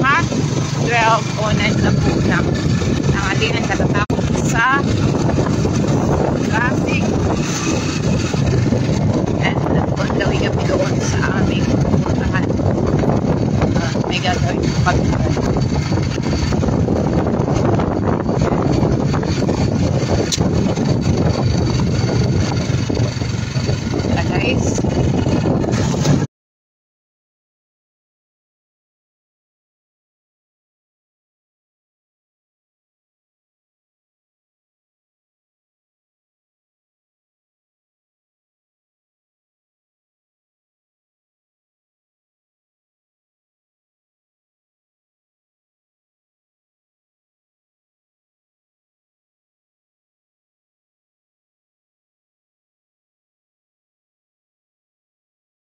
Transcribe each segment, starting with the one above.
ha? 12:09 na po na ang ating katatapos sa traffic. And on the way kami doon sa aming pupuntahan. May gagawin pagkakas. Guys.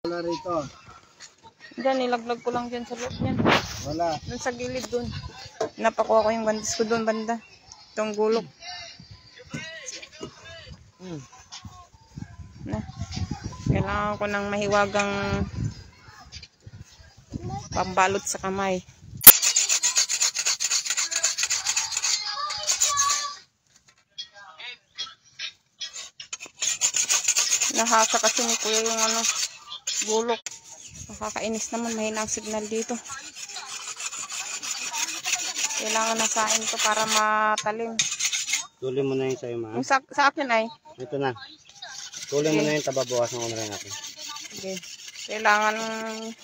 Wala rito. Diyan, nilaglag ko lang dyan sa loob niyan. Wala. Doon sa gilid doon. Napakuha ko yung bandis ko doon banda. Itong gulok. Na. Kailangan ko ng mahiwagang pambalot sa kamay. Nahasa kasi ni kuya yung gulok. Nakakainis naman, mahina ang signal dito. Kailangan nasain to para matalim. Tuli mo na yun sa'yo, ma. Yung sa akin ay? Ito na. Tuli mo na yun, tababawasan ko na rin natin. Okay. Kailangan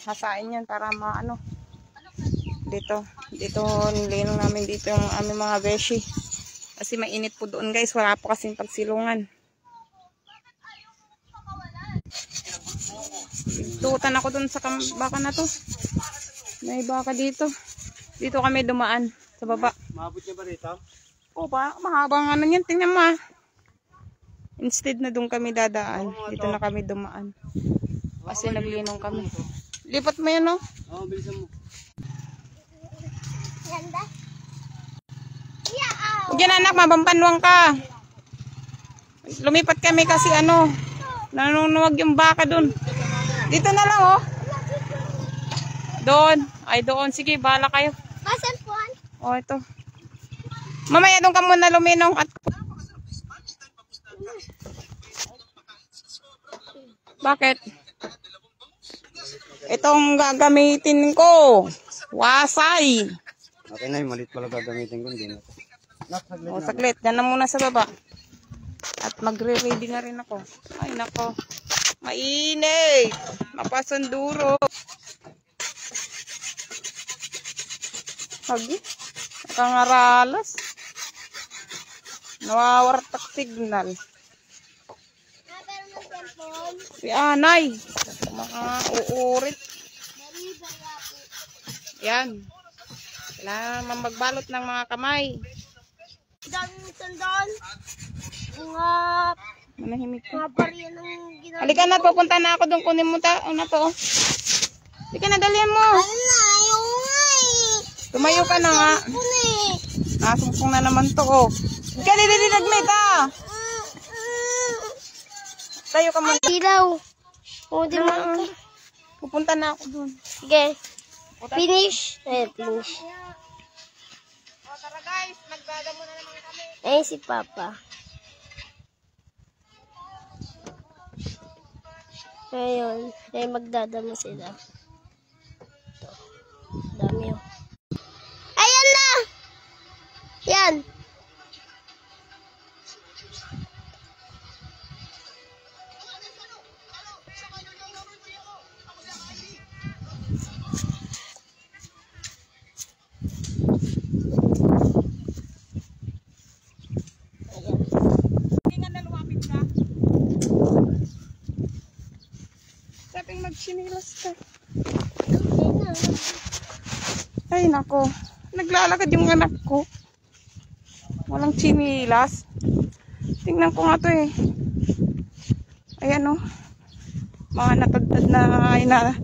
hasain yan para maano. Dito nilinong namin dito yung aming mga beshi. Kasi mainit po doon guys, wala po kasing pagsilungan. Tutan ako dun sa baka na to. May baka dito. Dito kami dumaan sa baba. Maabot niya ba rito? O ba, mahaba nga yan. Tingnan mo. Instead na dun kami dadaan. Dito na kami dumaan. Kasi naglinong kami. Lipat mo yan, no? Oo, bilisan mo. Huwag yan anak, mabampanwang ka. Lumipat kami kasi nanunuwag yung baka dun. Dito na lang, oh. Doon. Ay, doon. Sige, bahala kayo. Kasan po? Oh, ito. Mamaya doon ka muna luminong at... Bakit? Itong gagamitin ko. Wasay. Okay na yun, malit pala gagamitin ko. Hindi na ito. O, saglit. Yan na muna sa baba. At magre-ready na rin ako. Ay, nako. Mainit. Mapasunduro. Hagi. Nakangaralas. Nawawartak signal. Si Anay. Mga uurit. Yan. Kailangan magbalot ng mga kamay. Sandal. Mga Manahimik ka. bariya ng ginagawa. Halika na, pupunta na ako doon. Kunin mo na to. Halika na, dalihan mo. Ayaw nga eh. Tumayo ka na nga. Nasumpong na naman to, oh. Halika, nagmay ka. Tayo ka muna. Ilaw. O, di mo. Pupunta na ako doon. Sige. Finish. Finish. O, tara guys. Nagdada muna naman kami. Ayun si Papa. Ngayon, ay magdadamo sila. Ito. Dami yun. Ayan na! Yan! Hindi nga naluwapit ka. Sabing magsinilas ka. Ay, nako. Naglalakad yung anak ko. Walang chinilas. Tingnan ko nga to eh. Ayan oh. Mga natagtad na ay na.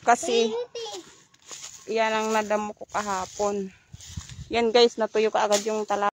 Kasi yan ang nadamo ko kahapon. Yan guys, natuyo ka agad yung tala.